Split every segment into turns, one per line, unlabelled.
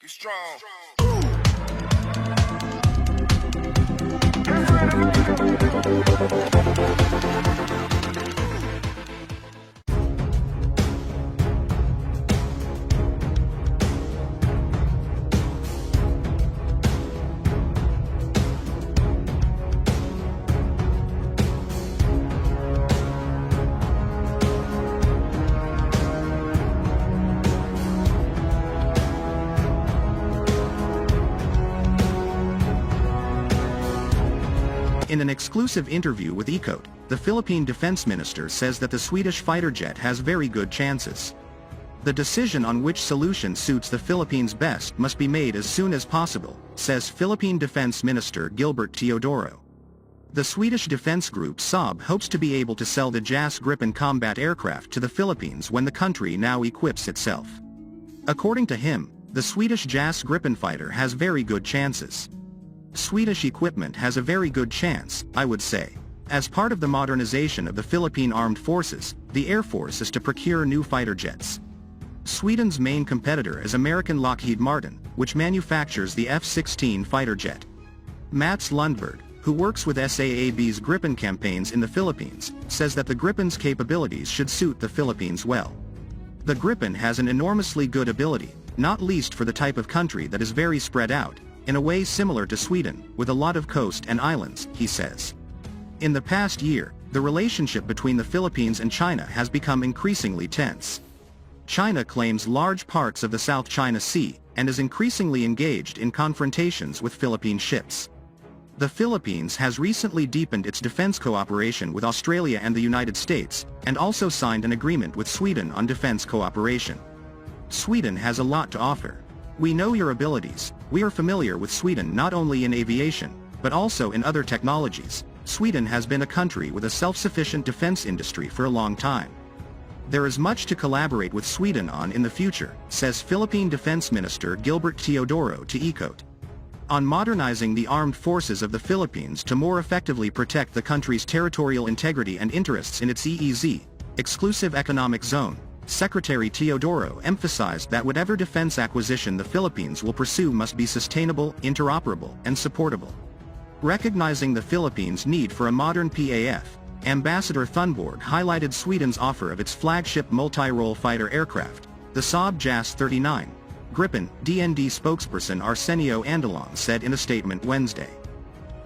Get strong.
In an exclusive interview with Ecote, the Philippine defense minister says that the Swedish fighter jet has very good chances. The decision on which solution suits the Philippines best must be made as soon as possible, says Philippine Defense Minister Gilbert Teodoro. The Swedish defense group Saab hopes to be able to sell the Jas Gripen combat aircraft to the Philippines when the country now equips itself. According to him, the Swedish Jas Gripen fighter has very good chances. Swedish equipment has a very good chance, I would say. As part of the modernization of the Philippine Armed Forces, the Air Force is to procure new fighter jets. Sweden's main competitor is American Lockheed Martin, which manufactures the F-16 fighter jet. Mats Lundberg, who works with SAAB's Gripen campaigns in the Philippines, says that the Gripen's capabilities should suit the Philippines well. The Gripen has an enormously good ability, not least for the type of country that is very spread out, in a way similar to Sweden, with a lot of coast and islands, he says. In the past year, the relationship between the Philippines and China has become increasingly tense. China claims large parts of the South China Sea, and is increasingly engaged in confrontations with Philippine ships. The Philippines has recently deepened its defense cooperation with Australia and the United States, and also signed an agreement with Sweden on defense cooperation. Sweden has a lot to offer. We know your abilities. We are familiar with Sweden not only in aviation, but also in other technologies. Sweden has been a country with a self-sufficient defense industry for a long time. There is much to collaborate with Sweden on in the future, says Philippine Defense Minister Gilbert Teodoro to Ecote. On modernizing the armed forces of the Philippines to more effectively protect the country's territorial integrity and interests in its EEZ, exclusive economic zone, Secretary Teodoro emphasized that whatever defense acquisition the Philippines will pursue must be sustainable, interoperable, and supportable. Recognizing the Philippines' need for a modern PAF, Ambassador Thunborg highlighted Sweden's offer of its flagship multi-role fighter aircraft, the Saab Jas 39. Gripen, DND spokesperson Arsenio Andalon said in a statement Wednesday.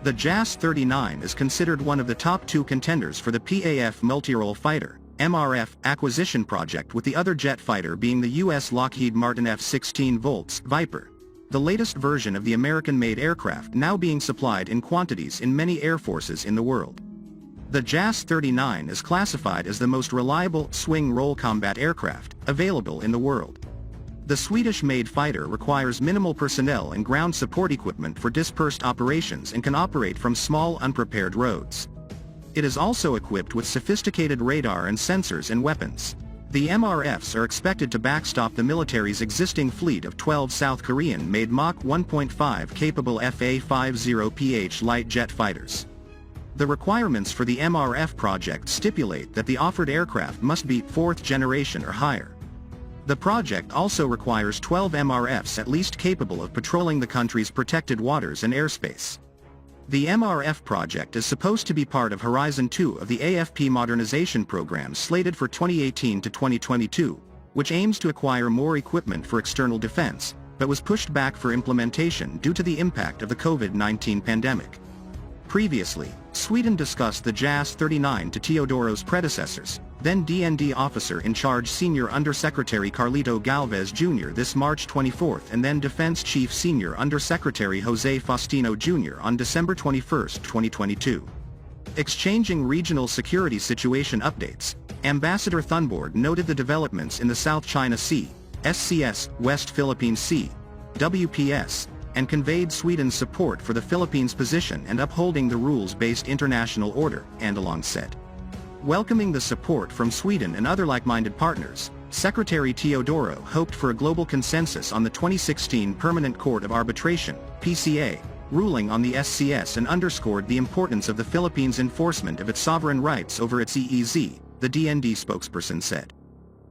The Jas 39 is considered one of the top two contenders for the PAF multi-role fighter MRF acquisition project, with the other jet fighter being the U.S. Lockheed Martin F-16 Volts Viper, the latest version of the American-made aircraft now being supplied in quantities in many air forces in the world. The Jas 39 is classified as the most reliable swing-role combat aircraft available in the world. The Swedish-made fighter requires minimal personnel and ground support equipment for dispersed operations and can operate from small unprepared roads. It is also equipped with sophisticated radar and sensors and weapons. The MRFs are expected to backstop the military's existing fleet of 12 South Korean-made Mach 1.5 capable FA-50PH light jet fighters. The requirements for the MRF project stipulate that the offered aircraft must be fourth generation or higher. The project also requires 12 MRFs at least capable of patrolling the country's protected waters and airspace. The MRF project is supposed to be part of Horizon 2 of the AFP modernization program slated for 2018 to 2022, which aims to acquire more equipment for external defense, but was pushed back for implementation due to the impact of the COVID-19 pandemic. Previously, Sweden discussed the Jas 39 to Teodoro's predecessors, then DND officer in charge Senior Undersecretary Carlito Galvez Jr. this March 24 and then Defense Chief Senior Undersecretary Jose Faustino Jr. on December 21, 2022. Exchanging regional security situation updates, Ambassador Thunborg noted the developments in the South China Sea, SCS, West Philippine Sea, WPS, and conveyed Sweden's support for the Philippines' position and upholding the rules-based international order, Andalon said. Welcoming the support from Sweden and other like-minded partners, Secretary Teodoro hoped for a global consensus on the 2016 Permanent Court of Arbitration, PCA, ruling on the SCS and underscored the importance of the Philippines' enforcement of its sovereign rights over its EEZ, the DND spokesperson said.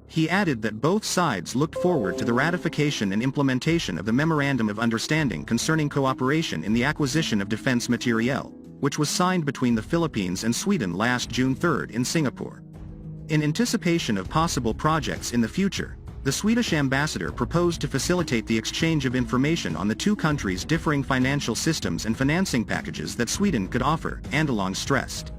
He added that both sides looked forward to the ratification and implementation of the Memorandum of Understanding concerning cooperation in the acquisition of defense materiel, which was signed between the Philippines and Sweden last June 3 in Singapore. In anticipation of possible projects in the future, the Swedish ambassador proposed to facilitate the exchange of information on the two countries' differing financial systems and financing packages that Sweden could offer, Andalong stressed.